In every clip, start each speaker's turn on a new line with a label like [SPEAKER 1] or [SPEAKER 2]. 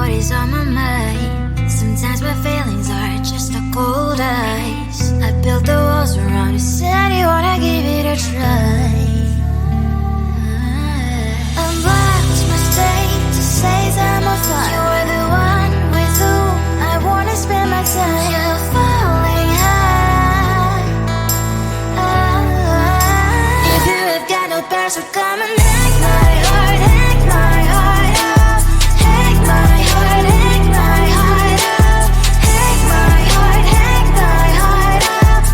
[SPEAKER 1] what is on my mind. Sometimes my feelings are just a cold ice. I built the walls around you, said you wanna give it a try. I'm lost mistake to say I'm a fly. You were the one with whom I wanna spend my time. You're falling high. If you have got no powers, so come and hack my heart, hack my heart out. Hack my heart, hack my heart out. Hack my heart, hack my heart out.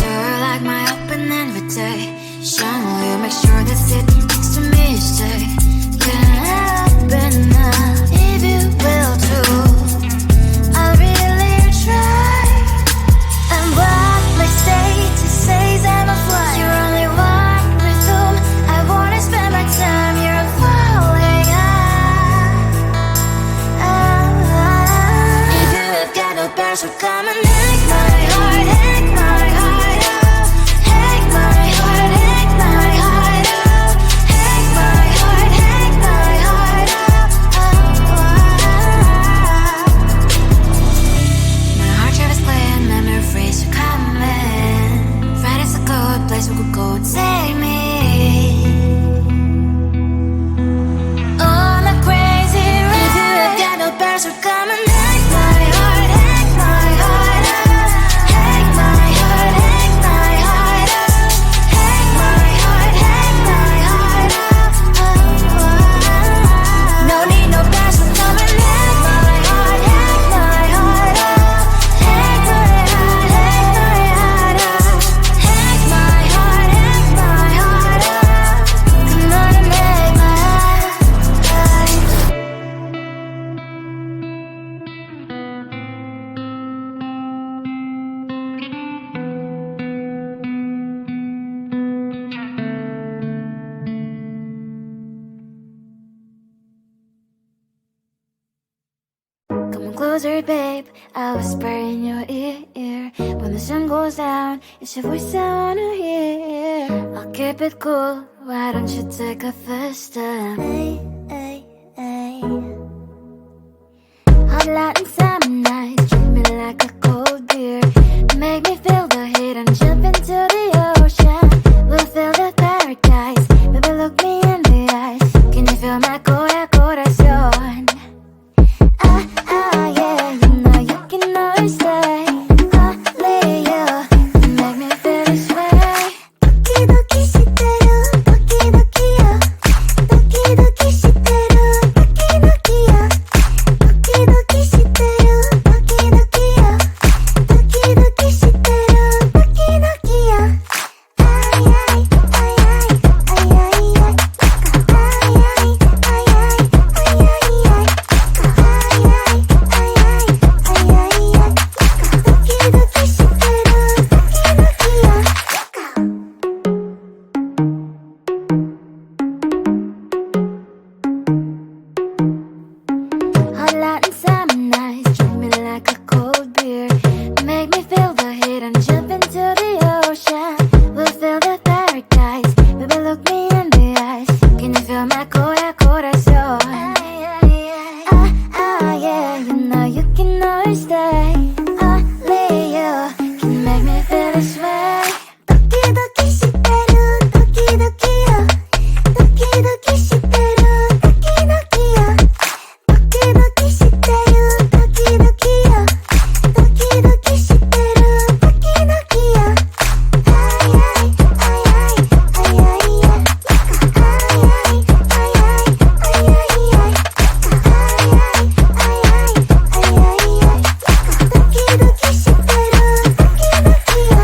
[SPEAKER 1] You're like my open invitation. Will you make sure that sitting next to me you stay? Can I open up if you will too? I'll really try. And what my state to say I'm a fly. You're only one with whom I wanna spend my time. You're falling high. If you have got no powers, so come and hack my heart, hack my heart out. Hack my heart, hack my heart out. Hack my heart, hack my heart out. My heart travels playing memories are coming. Friday's a good place we could go and take me on a crazy ride. If you have got no powers, so come and hack my heart, hack my heart out. Hack my heart, hack my heart out. Hack my heart, hack my heart out. No need no powers, so come and hack my heart, hack my heart out. Hack my heart, hack my heart out. Hack my heart, hack my heart out. Come on and make my heart. Come closer, babe, I'll whisper in your ear. When the sun goes down, it's your voice I wanna hear. I'll keep it cool, why don't you take a first step? Hey, hey, hey. Hot Latin summer nights, treat me like a cold beer. Make me feel the heat and jump into the ocean. We'll feel the paradise, baby look me in the eyes. Can you feel my corazón? Yeah, you know you can always stay. Only you can make me feel this way. Doki doki shiteru, doki doki yo. Doki doki shiteru, doki doki yo. Doki doki shiteru, doki doki yo. Doki doki shiteru, doki doki yo. Ay ay ay ay ay ay ay. Ay ay ay ay ay ay ay. Hot Latin summer nights, treat me like a cold beer. Make me feel the heat and jump into the ocean. We'll feel the paradise, baby look me in the eyes. Can you feel my corazón? Yeah, you know you can always stay. Only you can make me feel this way. Doki doki shiteru, doki doki yo. Doki doki shiteru, doki doki yo. Doki doki shiteru, doki doki yo. Doki doki shiteru, doki doki yo. Ay ay ay ay ay ay ay. Ay ay ay ay ay ay ay. Ay ay ay ay ay ay ay. Doki doki shiteru, doki doki yo.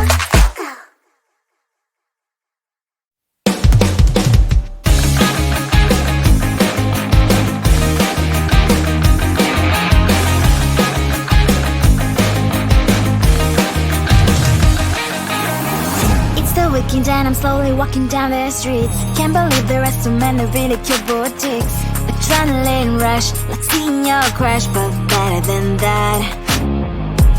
[SPEAKER 1] It's the weekend and I'm slowly walking down the streets. Can't believe there are so many really cute boutiques. Adrenaline rush, like seeing your crush, but better than that.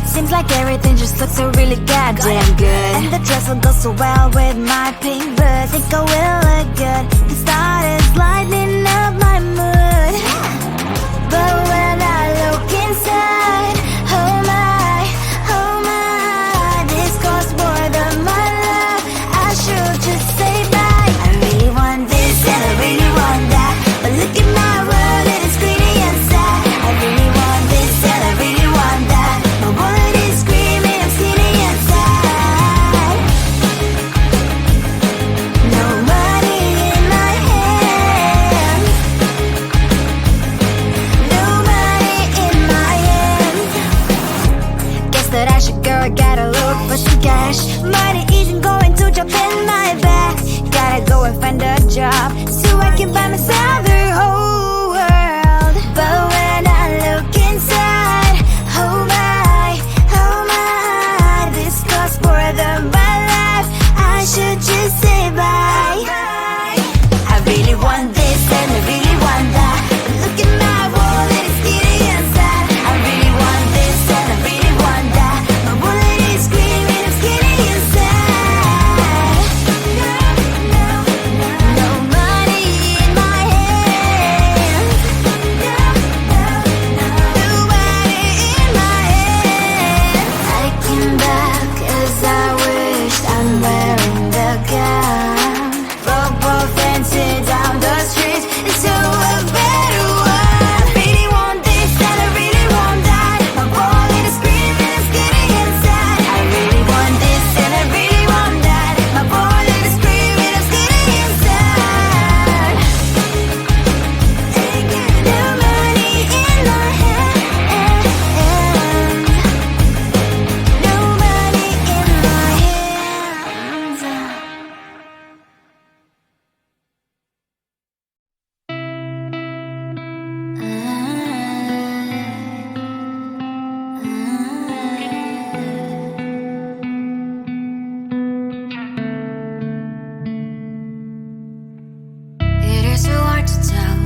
[SPEAKER 1] Seems like everything just looks so really goddamn good. And the dress will go so well with my pink boots. Think I will look good. The start is lighting up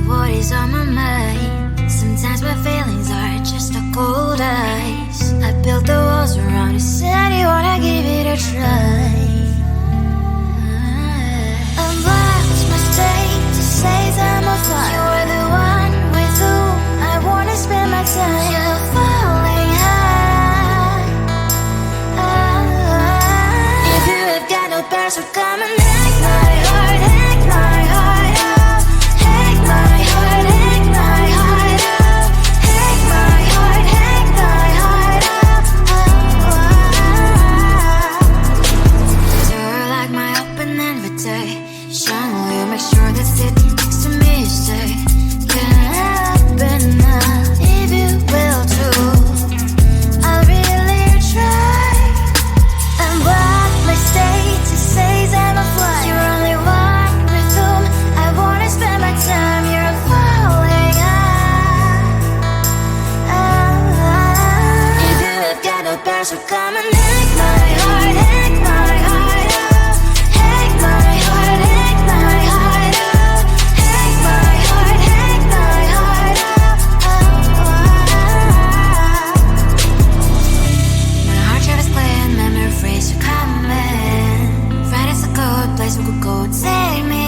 [SPEAKER 1] what is on my mind. Sometimes my feelings are just a cold ice. I built the walls around you, said you wanna give it a try. I'm lost, mistake to say I'm a fly. You were the one with whom I wanna spend my time. You're falling high. If you have got no bears, so come and hack my heart, hack my heart up. Hack my heart, hack my heart up. Hack my heart, hack my heart up. You're like my open invitation. Will you make sure that sitting next to me you stay? Can't open up if you will too. I'll really try. And what my state to say I'm a fly. You're only one with whom I wanna spend my time. You're falling high. If you have got no bears, so come and hack my heart, hack my heart up. Hack my heart, hack my heart up. Hack my heart, hack my heart up. My heart drives playing memory freeze, so come in. Friday's a good place we could go and take me.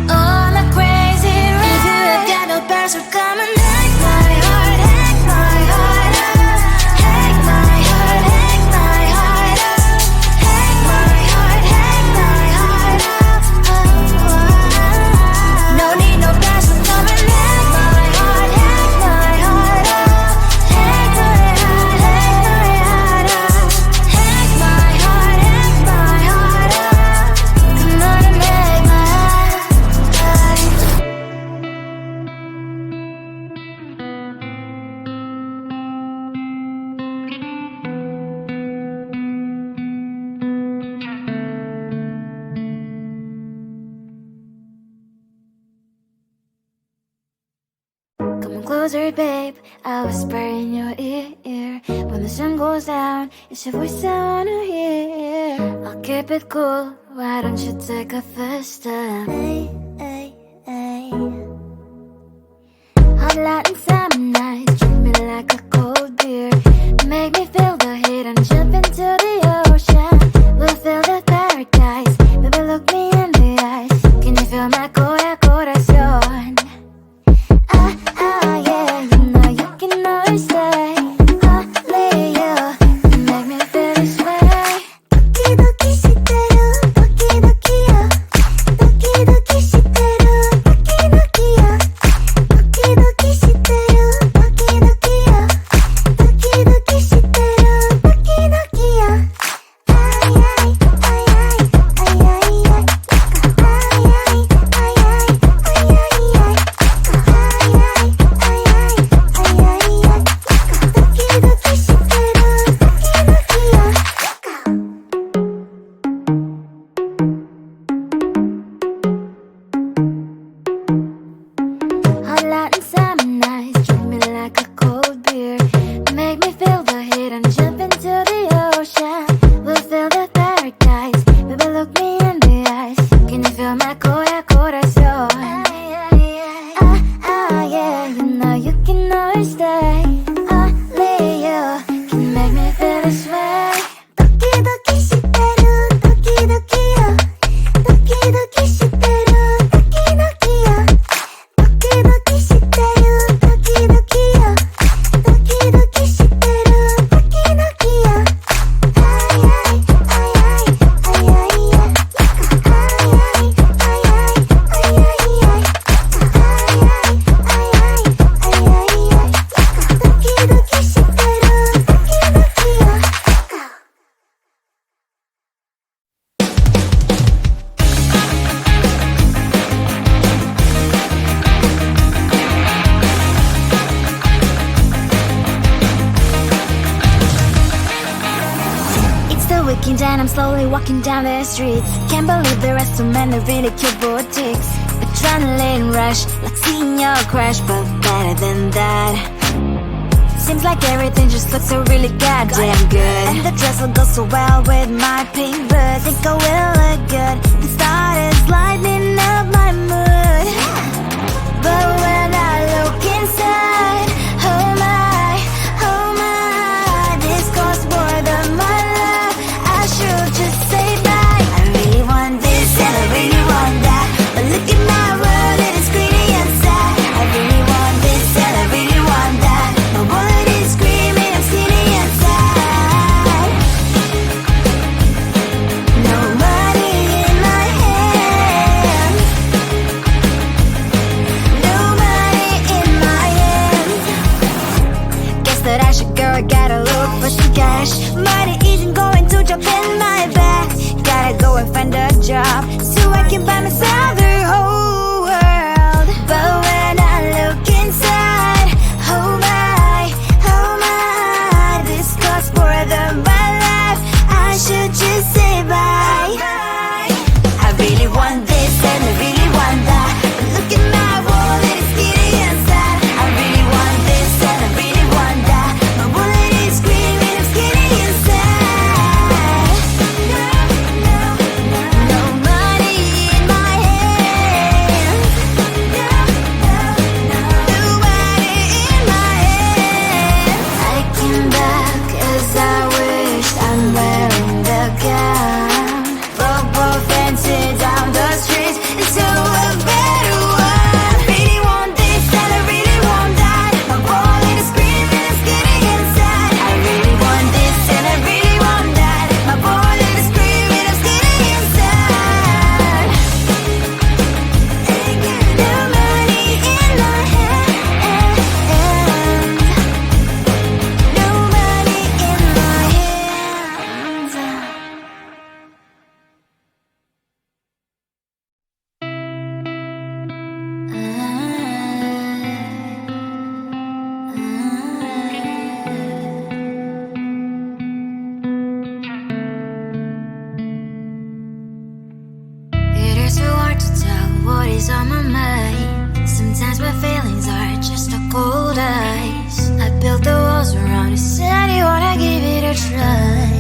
[SPEAKER 1] On a crazy ride. If you have got no bears, so come and hack my heart, hack my heart up. Hack my heart, hack my heart up. Hack my heart, hack my heart up. No need no bears, so come and hack my heart, hack my heart up. Hack my heart, hack my heart up. Hack my heart, hack my heart up. Come on and make my heart. Come on closer, babe, I'll whisper in your ear. When the sun goes down, it's your voice I wanna hear. I'll keep it cool, why don't you take a first step? Hey, hey, hey. Hot light and summer night, treat me like a cold beer. Make me feel the heat and jump into the ocean. We'll feel the paradise, baby look me in the eyes. Can you feel my corazón? Yeah, you know you can always stay. Only you can make me feel this way. Doki doki shiteru, doki doki yo. Doki doki shiteru, doki doki yo. Doki doki shiteru, doki doki yo. Doki doki shiteru, doki doki yo. Ay ay ay ay ay ay ay. Ay ay ay ay ay ay ay. Hot light and summer nights, treat me like a cold beer. Make me feel the heat and jump into the ocean. We'll feel the paradise, baby look me in the eyes. Can you feel my corazón? Yeah, you know you can always stay. Only you can make me feel this way. Doki doki shiteru, doki doki yo. Doki doki shiteru, doki doki yo. Doki doki shiteru, doki doki yo. Doki doki shiteru, doki doki yo. Ay ay ay ay ay ay ay. Ay ay ay ay ay ay ay. Ay ay ay ay ay ay ay. Doki doki shiteru, doki doki yo. It's the weekend and I'm slowly walking down the streets. Can't believe there are so many really cute boutiques. Adrenaline rush, like seeing your crush, but better than that. Seems like everything just looks so really goddamn good. And the dress will go so well with my pink boots. Think I will look good. The start is lightning always on my mind. Sometimes my feelings are just a cold ice. I built the walls around you, said you wanna give it a try.